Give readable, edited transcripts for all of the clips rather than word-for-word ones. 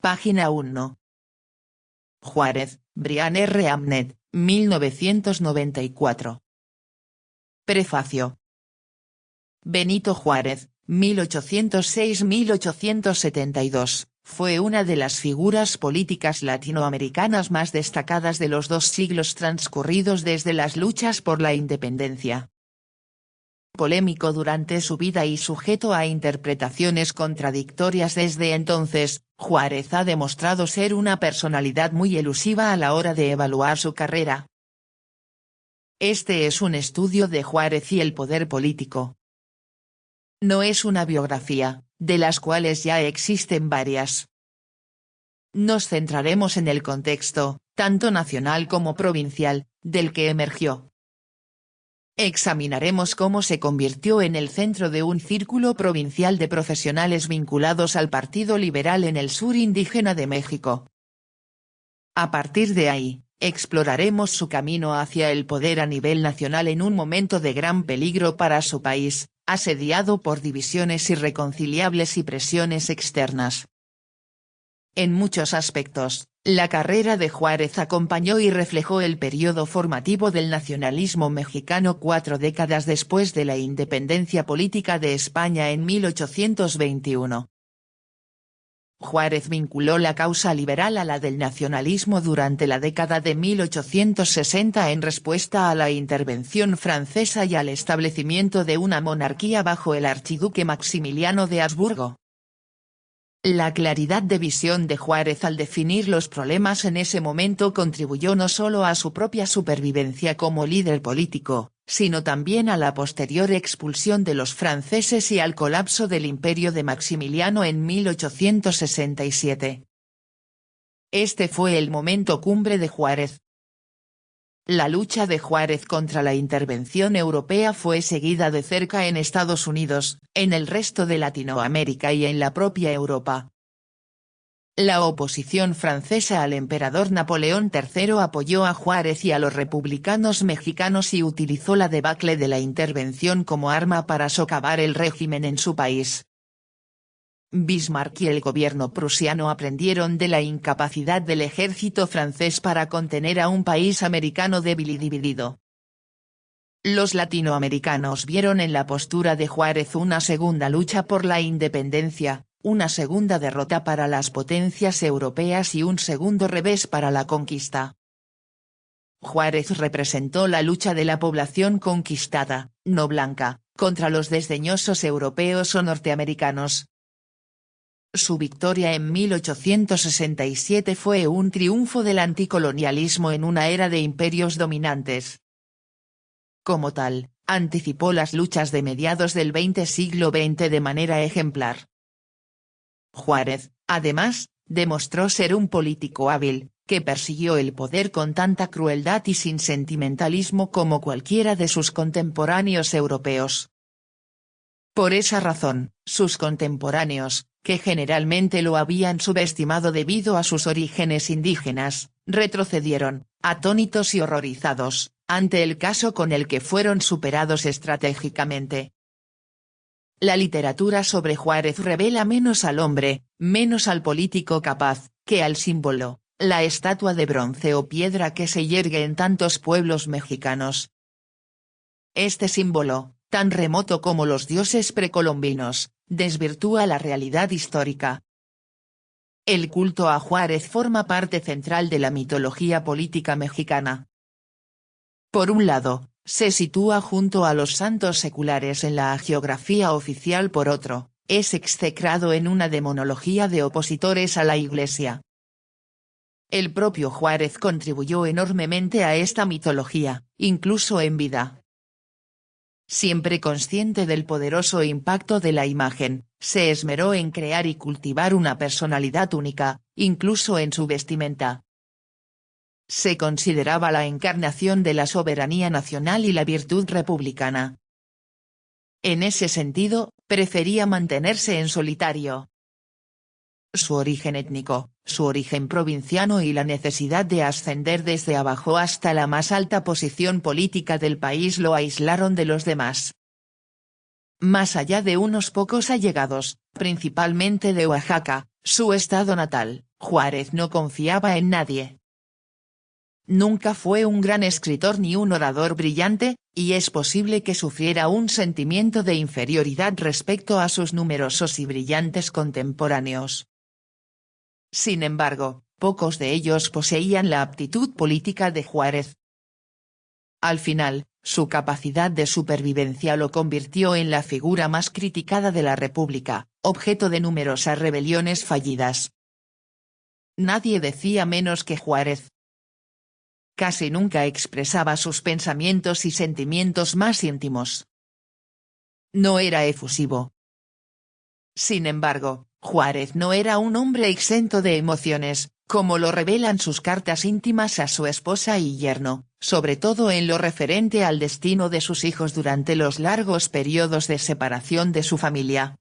Página 1. Juárez, Brian R. Amnet, 1994. Prefacio. Benito Juárez, 1806-1872, fue una de las figuras políticas latinoamericanas más destacadas de los 2 siglos transcurridos desde las luchas por la independencia. Polémico durante su vida y sujeto a interpretaciones contradictorias desde entonces, Juárez ha demostrado ser una personalidad muy elusiva a la hora de evaluar su carrera. Este es un estudio de Juárez y el poder político. No es una biografía, de las cuales ya existen varias. Nos centraremos en el contexto, tanto nacional como provincial, del que emergió. Examinaremos cómo se convirtió en el centro de un círculo provincial de profesionales vinculados al Partido Liberal en el sur indígena de México. A partir de ahí, exploraremos su camino hacia el poder a nivel nacional en un momento de gran peligro para su país, asediado por divisiones irreconciliables y presiones externas. En muchos aspectos, la carrera de Juárez acompañó y reflejó el periodo formativo del nacionalismo mexicano 4 décadas después de la independencia política de España en 1821. Juárez vinculó la causa liberal a la del nacionalismo durante la década de 1860 en respuesta a la intervención francesa y al establecimiento de una monarquía bajo el archiduque Maximiliano de Habsburgo. La claridad de visión de Juárez al definir los problemas en ese momento contribuyó no solo a su propia supervivencia como líder político, sino también a la posterior expulsión de los franceses y al colapso del imperio de Maximiliano en 1867. Este fue el momento cumbre de Juárez. La lucha de Juárez contra la intervención europea fue seguida de cerca en Estados Unidos, en el resto de Latinoamérica y en la propia Europa. La oposición francesa al emperador Napoleón III apoyó a Juárez y a los republicanos mexicanos y utilizó la debacle de la intervención como arma para socavar el régimen en su país. Bismarck y el gobierno prusiano aprendieron de la incapacidad del ejército francés para contener a un país americano débil y dividido. Los latinoamericanos vieron en la postura de Juárez una segunda lucha por la independencia, una segunda derrota para las potencias europeas y un segundo revés para la conquista. Juárez representó la lucha de la población conquistada, no blanca, contra los desdeñosos europeos o norteamericanos. Su victoria en 1867 fue un triunfo del anticolonialismo en una era de imperios dominantes. Como tal, anticipó las luchas de mediados del siglo XX de manera ejemplar. Juárez, además, demostró ser un político hábil, que persiguió el poder con tanta crueldad y sin sentimentalismo como cualquiera de sus contemporáneos europeos. Por esa razón, sus contemporáneos, que generalmente lo habían subestimado debido a sus orígenes indígenas, retrocedieron, atónitos y horrorizados, ante el caso con el que fueron superados estratégicamente. La literatura sobre Juárez revela menos al hombre, menos al político capaz, que al símbolo, la estatua de bronce o piedra que se yergue en tantos pueblos mexicanos. Este símbolo, tan remoto como los dioses precolombinos, desvirtúa la realidad histórica. El culto a Juárez forma parte central de la mitología política mexicana. Por un lado, se sitúa junto a los santos seculares en la hagiografía oficial. Por otro, es execrado en una demonología de opositores a la Iglesia. El propio Juárez contribuyó enormemente a esta mitología, incluso en vida. Siempre consciente del poderoso impacto de la imagen, se esmeró en crear y cultivar una personalidad única, incluso en su vestimenta. Se consideraba la encarnación de la soberanía nacional y la virtud republicana. En ese sentido, prefería mantenerse en solitario. Su origen étnico, su origen provinciano y la necesidad de ascender desde abajo hasta la más alta posición política del país lo aislaron de los demás. Más allá de unos pocos allegados, principalmente de Oaxaca, su estado natal, Juárez no confiaba en nadie. Nunca fue un gran escritor ni un orador brillante, y es posible que sufriera un sentimiento de inferioridad respecto a sus numerosos y brillantes contemporáneos. Sin embargo, pocos de ellos poseían la aptitud política de Juárez. Al final, su capacidad de supervivencia lo convirtió en la figura más criticada de la República, objeto de numerosas rebeliones fallidas. Nadie decía menos que Juárez. Casi nunca expresaba sus pensamientos y sentimientos más íntimos. No era efusivo. Sin embargo, Juárez no era un hombre exento de emociones, como lo revelan sus cartas íntimas a su esposa y yerno, sobre todo en lo referente al destino de sus hijos durante los largos periodos de separación de su familia.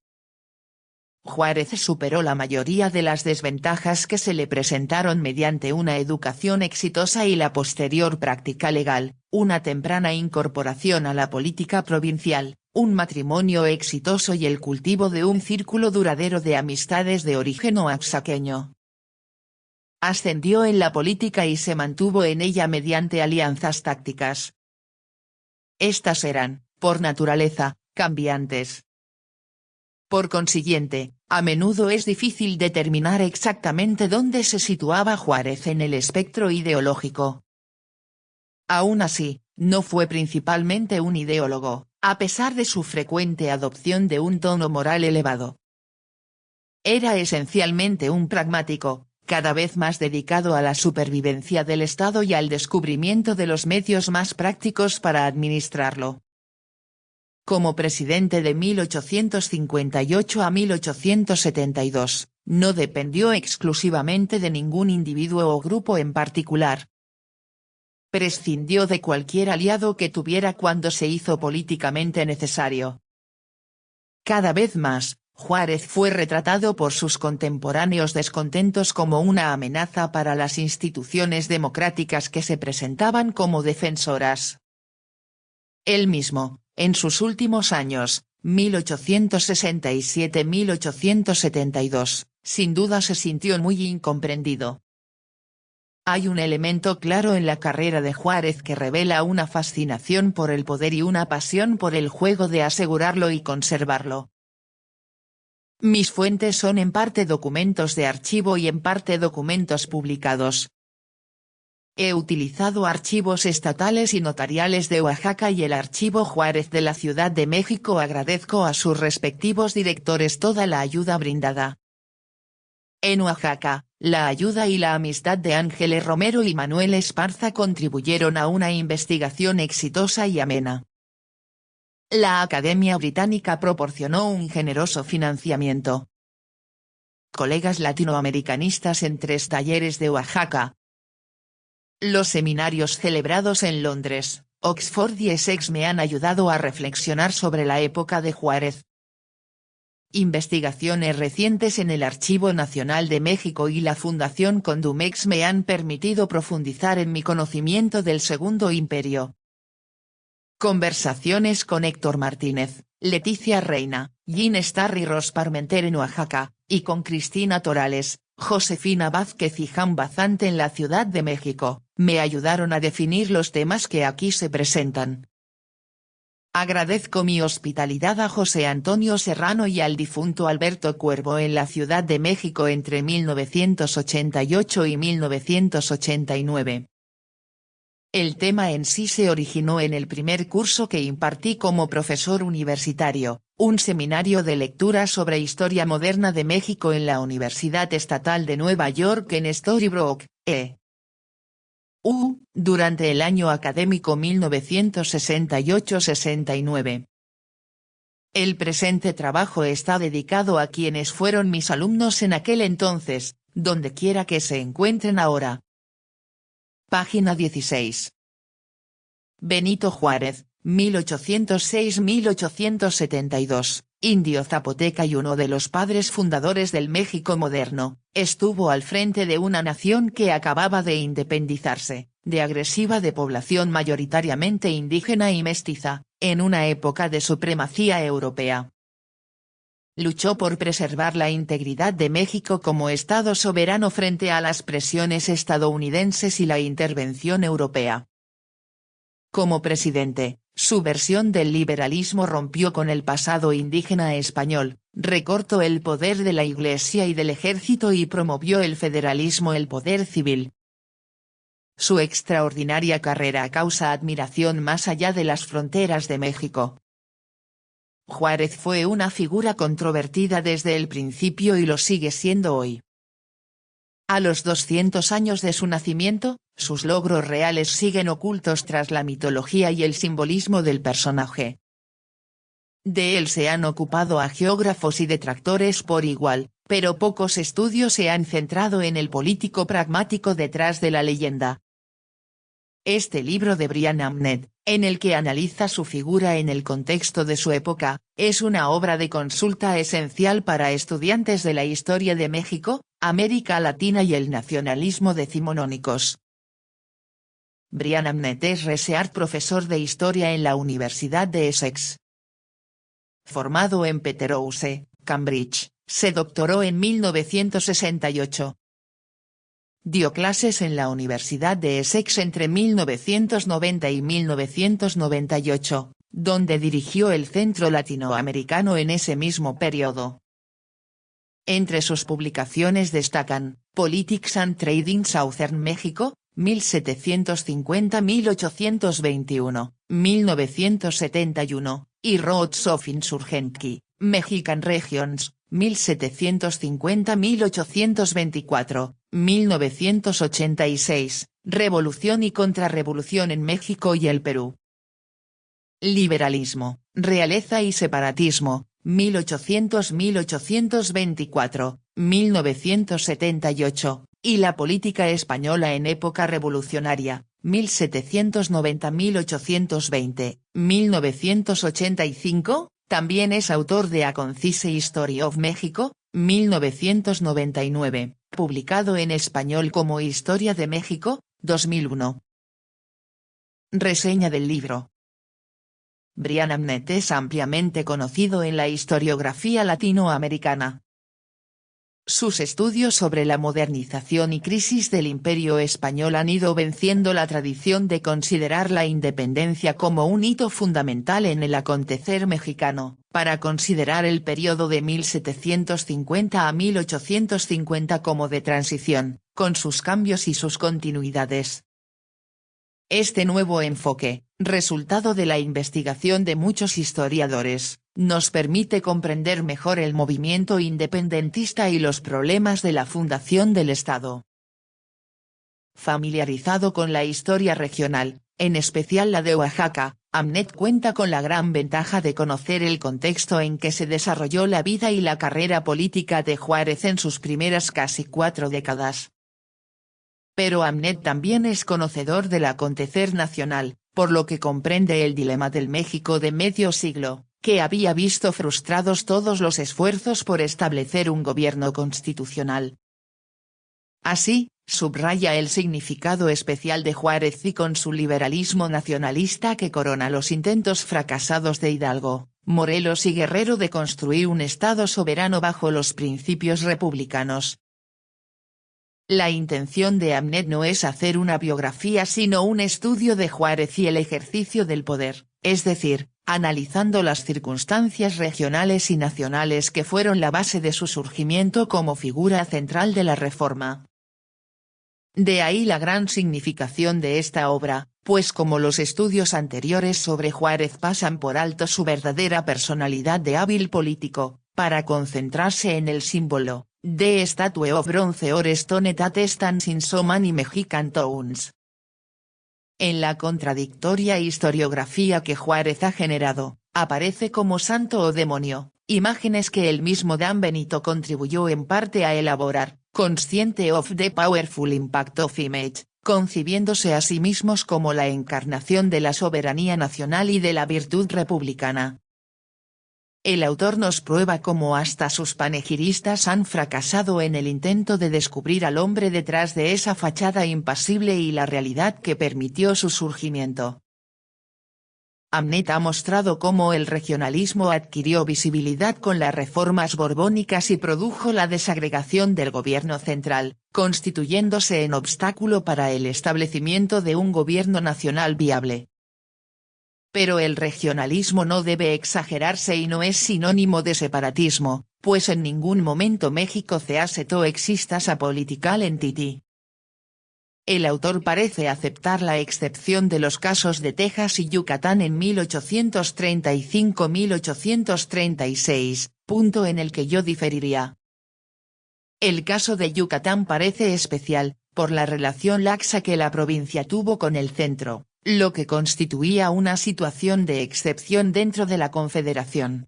Juárez superó la mayoría de las desventajas que se le presentaron mediante una educación exitosa y la posterior práctica legal, una temprana incorporación a la política provincial, un matrimonio exitoso y el cultivo de un círculo duradero de amistades de origen oaxaqueño. Ascendió en la política y se mantuvo en ella mediante alianzas tácticas. Estas eran, por naturaleza, cambiantes. Por consiguiente, a menudo es difícil determinar exactamente dónde se situaba Juárez en el espectro ideológico. Aún así, no fue principalmente un ideólogo, a pesar de su frecuente adopción de un tono moral elevado. Era esencialmente un pragmático, cada vez más dedicado a la supervivencia del Estado y al descubrimiento de los medios más prácticos para administrarlo. Como presidente de 1858 a 1872, no dependió exclusivamente de ningún individuo o grupo en particular. Prescindió de cualquier aliado que tuviera cuando se hizo políticamente necesario. Cada vez más, Juárez fue retratado por sus contemporáneos descontentos como una amenaza para las instituciones democráticas que se presentaban como defensoras. Él mismo, en sus últimos años, 1867-1872, sin duda se sintió muy incomprendido. Hay un elemento claro en la carrera de Juárez que revela una fascinación por el poder y una pasión por el juego de asegurarlo y conservarlo. Mis fuentes son en parte documentos de archivo y en parte documentos publicados. He utilizado archivos estatales y notariales de Oaxaca y el archivo Juárez de la Ciudad de México. Agradezco a sus respectivos directores toda la ayuda brindada. En Oaxaca, la ayuda y la amistad de Ángeles Romero y Manuel Esparza contribuyeron a una investigación exitosa y amena. La Academia Británica proporcionó un generoso financiamiento. Colegas latinoamericanistas en 3 talleres de Oaxaca. Los seminarios celebrados en Londres, Oxford y Essex me han ayudado a reflexionar sobre la época de Juárez. Investigaciones recientes en el Archivo Nacional de México y la Fundación Condumex me han permitido profundizar en mi conocimiento del Segundo Imperio. Conversaciones con Héctor Martínez, Leticia Reina, Jean Starr y Ros Parmenter en Oaxaca, y con Cristina Torales, Josefina Vázquez y Jan Bazante en la Ciudad de México, me ayudaron a definir los temas que aquí se presentan. Agradezco mi hospitalidad a José Antonio Serrano y al difunto Alberto Cuervo en la Ciudad de México entre 1988 y 1989. El tema en sí se originó en el primer curso que impartí como profesor universitario, un seminario de lectura sobre historia moderna de México en la Universidad Estatal de Nueva York en Storybrooke, durante el año académico 1968-69. El presente trabajo está dedicado a quienes fueron mis alumnos en aquel entonces, donde quiera que se encuentren ahora. Página 16. Benito Juárez, 1806-1872, indio zapoteca y uno de los padres fundadores del México moderno, estuvo al frente de una nación que acababa de independizarse, de agresiva de población mayoritariamente indígena y mestiza, en una época de supremacía europea. Luchó por preservar la integridad de México como Estado soberano frente a las presiones estadounidenses y la intervención europea. Como presidente, su versión del liberalismo rompió con el pasado indígena español, recortó el poder de la Iglesia y del ejército y promovió el federalismo, el poder civil. Su extraordinaria carrera causa admiración más allá de las fronteras de México. Juárez fue una figura controvertida desde el principio y lo sigue siendo hoy. A los 200 años de su nacimiento, sus logros reales siguen ocultos tras la mitología y el simbolismo del personaje. De él se han ocupado a geógrafos y detractores por igual, pero pocos estudios se han centrado en el político pragmático detrás de la leyenda. Este libro de Brian Amnett, en el que analiza su figura en el contexto de su época, es una obra de consulta esencial para estudiantes de la historia de México, América Latina y el nacionalismo decimonónicos. Brian Amnett es Research Profesor de Historia en la Universidad de Essex. Formado en Peterhouse, Cambridge, se doctoró en 1968. Dio clases en la Universidad de Essex entre 1990 y 1998, donde dirigió el Centro Latinoamericano en ese mismo periodo. Entre sus publicaciones destacan, Politics and Trading Southern México, 1750-1821, 1971, y Roads of Insurgency, Mexican Regions, 1750-1824, 1986, Revolución y Contrarrevolución en México y el Perú. Liberalismo, Realeza y Separatismo, 1800-1824, 1978, y la Política Española en Época Revolucionaria, 1790-1820, 1985, también es autor de A Concise History of México, 1999, publicado en español como Historia de México, 2001. Reseña del libro. Brian Amnett es ampliamente conocido en la historiografía latinoamericana. Sus estudios sobre la modernización y crisis del Imperio Español han ido venciendo la tradición de considerar la independencia como un hito fundamental en el acontecer mexicano, para considerar el periodo de 1750 a 1850 como de transición, con sus cambios y sus continuidades. Este nuevo enfoque, resultado de la investigación de muchos historiadores, nos permite comprender mejor el movimiento independentista y los problemas de la fundación del Estado. Familiarizado con la historia regional, en especial la de Oaxaca, Amnett cuenta con la gran ventaja de conocer el contexto en que se desarrolló la vida y la carrera política de Juárez en sus primeras casi 4 décadas. Pero Amnett también es conocedor del acontecer nacional, por lo que comprende el dilema del México de medio siglo, que había visto frustrados todos los esfuerzos por establecer un gobierno constitucional. Así, subraya el significado especial de Juárez y con su liberalismo nacionalista que corona los intentos fracasados de Hidalgo, Morelos y Guerrero de construir un Estado soberano bajo los principios republicanos. La intención de Amnett no es hacer una biografía sino un estudio de Juárez y el ejercicio del poder, es decir, analizando las circunstancias regionales y nacionales que fueron la base de su surgimiento como figura central de la Reforma. De ahí la gran significación de esta obra, pues como los estudios anteriores sobre Juárez pasan por alto su verdadera personalidad de hábil político, para concentrarse en el símbolo, The Statue of Bronze or Stone that Stands in So Many Mexican Towns. En la contradictoria historiografía que Juárez ha generado, aparece como santo o demonio, imágenes que el mismo Dan Benito contribuyó en parte a elaborar, consciente of the powerful impact of image, concibiéndose a sí mismos como la encarnación de la soberanía nacional y de la virtud republicana. El autor nos prueba cómo hasta sus panegiristas han fracasado en el intento de descubrir al hombre detrás de esa fachada impasible y la realidad que permitió su surgimiento. Amnet ha mostrado cómo el regionalismo adquirió visibilidad con las reformas borbónicas y produjo la desagregación del gobierno central, constituyéndose en obstáculo para el establecimiento de un gobierno nacional viable. Pero el regionalismo no debe exagerarse y no es sinónimo de separatismo, pues en ningún momento México se aceptó exista a political entity. El autor parece aceptar la excepción de los casos de Texas y Yucatán en 1835-1836, punto en el que yo diferiría. El caso de Yucatán parece especial, por la relación laxa que la provincia tuvo con el centro, lo que constituía una situación de excepción dentro de la Confederación.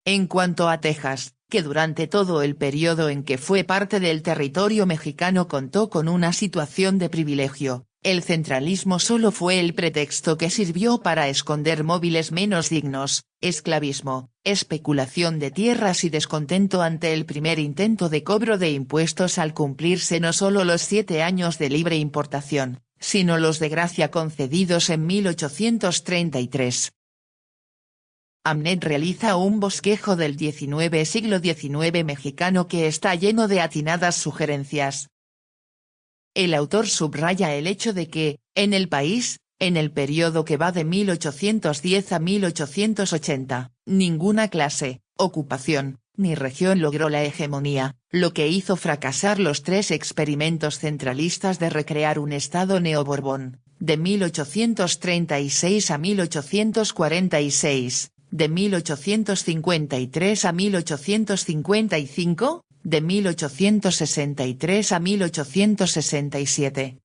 En cuanto a Texas, que durante todo el periodo en que fue parte del territorio mexicano contó con una situación de privilegio, el centralismo solo fue el pretexto que sirvió para esconder móviles menos dignos, esclavismo, especulación de tierras y descontento ante el primer intento de cobro de impuestos al cumplirse no solo los 7 años de libre importación, sino los de gracia concedidos en 1833. Amnet realiza un bosquejo del siglo XIX mexicano que está lleno de atinadas sugerencias. El autor subraya el hecho de que, en el país, en el periodo que va de 1810 a 1880, ninguna clase, ocupación, ni región logró la hegemonía, lo que hizo fracasar los 3 experimentos centralistas de recrear un Estado neoborbón, de 1836 a 1846. De 1853 a 1855, de 1863 a 1867.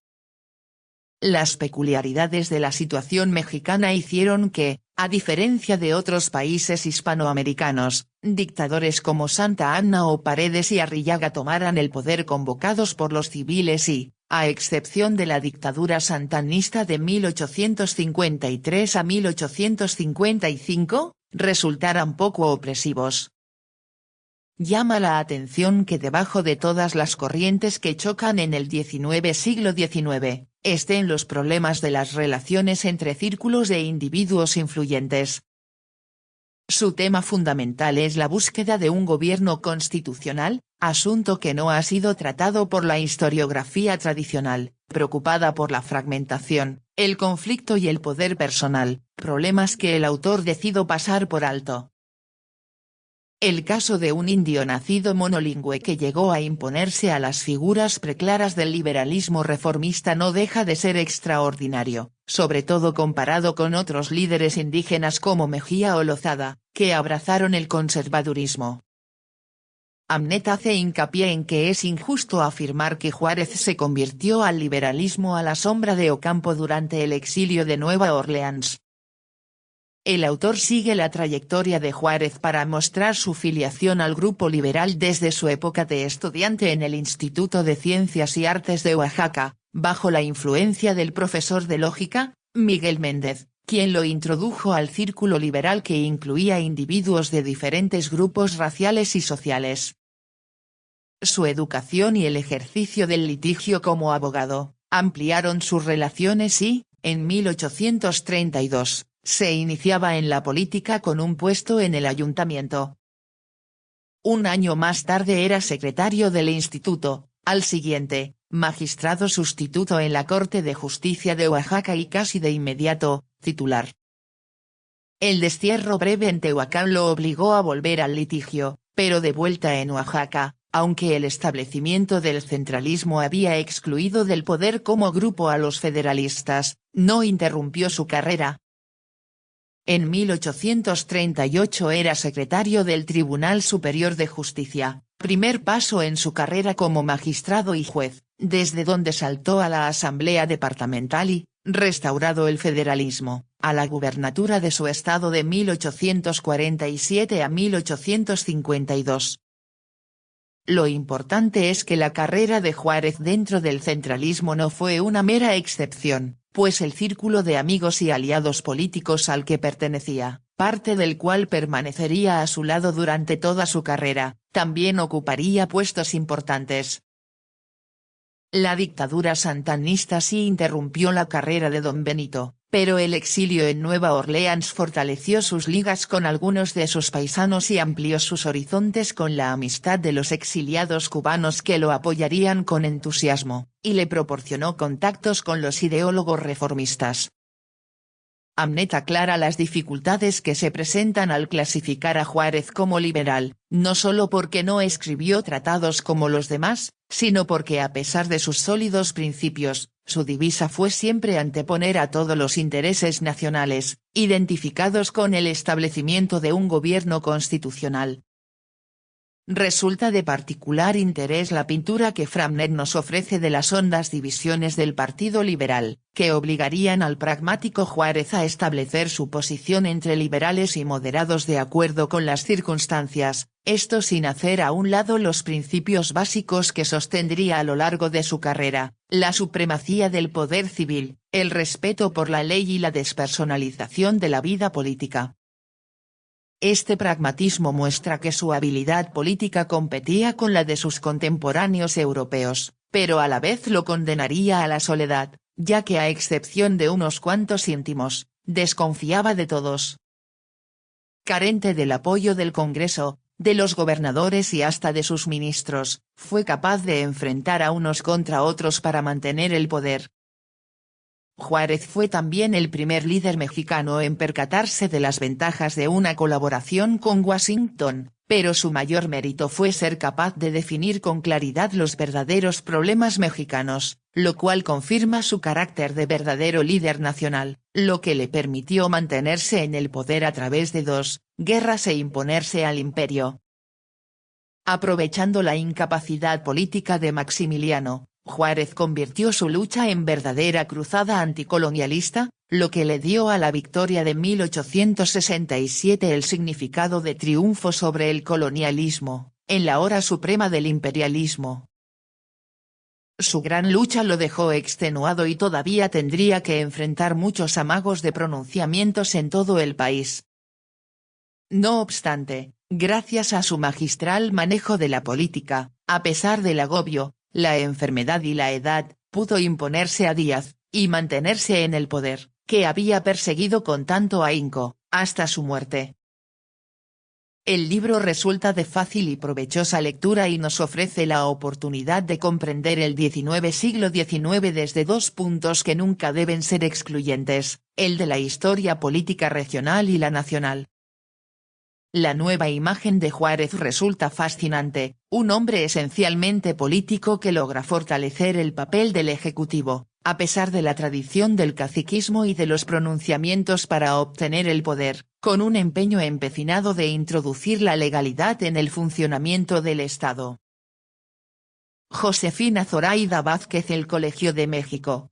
Las peculiaridades de la situación mexicana hicieron que, a diferencia de otros países hispanoamericanos, dictadores como Santa Anna o Paredes y Arrillaga tomaran el poder convocados por los civiles y, a excepción de la dictadura santanista de 1853 a 1855, resultaran poco opresivos. Llama la atención que debajo de todas las corrientes que chocan en el siglo XIX, estén los problemas de las relaciones entre círculos de individuos influyentes. Su tema fundamental es la búsqueda de un gobierno constitucional, asunto que no ha sido tratado por la historiografía tradicional, preocupada por la fragmentación, el conflicto y el poder personal, problemas que el autor decidió pasar por alto. El caso de un indio nacido monolingüe que llegó a imponerse a las figuras preclaras del liberalismo reformista no deja de ser extraordinario, sobre todo comparado con otros líderes indígenas como Mejía o Lozada, que abrazaron el conservadurismo. Amnet hace hincapié en que es injusto afirmar que Juárez se convirtió al liberalismo a la sombra de Ocampo durante el exilio de Nueva Orleans. El autor sigue la trayectoria de Juárez para mostrar su filiación al grupo liberal desde su época de estudiante en el Instituto de Ciencias y Artes de Oaxaca, bajo la influencia del profesor de lógica, Miguel Méndez, quien lo introdujo al círculo liberal que incluía individuos de diferentes grupos raciales y sociales. Su educación y el ejercicio del litigio como abogado, ampliaron sus relaciones y, en 1832, se iniciaba en la política con un puesto en el ayuntamiento. Un año más tarde era secretario del instituto, al siguiente, magistrado sustituto en la Corte de Justicia de Oaxaca y casi de inmediato, titular. El destierro breve en Tehuacán lo obligó a volver al litigio, pero de vuelta en Oaxaca, aunque el establecimiento del centralismo había excluido del poder como grupo a los federalistas, no interrumpió su carrera. En 1838 era secretario del Tribunal Superior de Justicia, primer paso en su carrera como magistrado y juez, desde donde saltó a la Asamblea Departamental y, restaurado el federalismo, a la gubernatura de su estado de 1847 a 1852. Lo importante es que la carrera de Juárez dentro del centralismo no fue una mera excepción, pues el círculo de amigos y aliados políticos al que pertenecía, parte del cual permanecería a su lado durante toda su carrera, también ocuparía puestos importantes. La dictadura santanista sí interrumpió la carrera de don Benito, pero el exilio en Nueva Orleans fortaleció sus ligas con algunos de sus paisanos y amplió sus horizontes con la amistad de los exiliados cubanos que lo apoyarían con entusiasmo, y le proporcionó contactos con los ideólogos reformistas. Amnet aclara las dificultades que se presentan al clasificar a Juárez como liberal, no solo porque no escribió tratados como los demás, sino porque a pesar de sus sólidos principios, su divisa fue siempre anteponer a todos los intereses nacionales, identificados con el establecimiento de un gobierno constitucional. Resulta de particular interés la pintura que Framner nos ofrece de las hondas divisiones del Partido Liberal, que obligarían al pragmático Juárez a establecer su posición entre liberales y moderados de acuerdo con las circunstancias, esto sin hacer a un lado los principios básicos que sostendría a lo largo de su carrera, la supremacía del poder civil, el respeto por la ley y la despersonalización de la vida política. Este pragmatismo muestra que su habilidad política competía con la de sus contemporáneos europeos, pero a la vez lo condenaría a la soledad, ya que a excepción de unos cuantos íntimos, desconfiaba de todos. Carente del apoyo del Congreso, de los gobernadores y hasta de sus ministros, fue capaz de enfrentar a unos contra otros para mantener el poder. Juárez fue también el primer líder mexicano en percatarse de las ventajas de una colaboración con Washington, pero su mayor mérito fue ser capaz de definir con claridad los verdaderos problemas mexicanos, lo cual confirma su carácter de verdadero líder nacional, lo que le permitió mantenerse en el poder a través de 2 guerras e imponerse al imperio. Aprovechando la incapacidad política de Maximiliano, Juárez convirtió su lucha en verdadera cruzada anticolonialista, lo que le dio a la victoria de 1867 el significado de triunfo sobre el colonialismo, en la hora suprema del imperialismo. Su gran lucha lo dejó extenuado y todavía tendría que enfrentar muchos amagos de pronunciamientos en todo el país. No obstante, gracias a su magistral manejo de la política, a pesar del agobio, la enfermedad y la edad, pudo imponerse a Díaz, y mantenerse en el poder, que había perseguido con tanto ahínco, hasta su muerte. El libro resulta de fácil y provechosa lectura y nos ofrece la oportunidad de comprender el siglo XIX desde 2 puntos que nunca deben ser excluyentes, el de la historia política regional y la nacional. La nueva imagen de Juárez resulta fascinante, un hombre esencialmente político que logra fortalecer el papel del Ejecutivo, a pesar de la tradición del caciquismo y de los pronunciamientos para obtener el poder, con un empeño empecinado de introducir la legalidad en el funcionamiento del Estado. Josefina Zoraida Vázquez, El Colegio de México.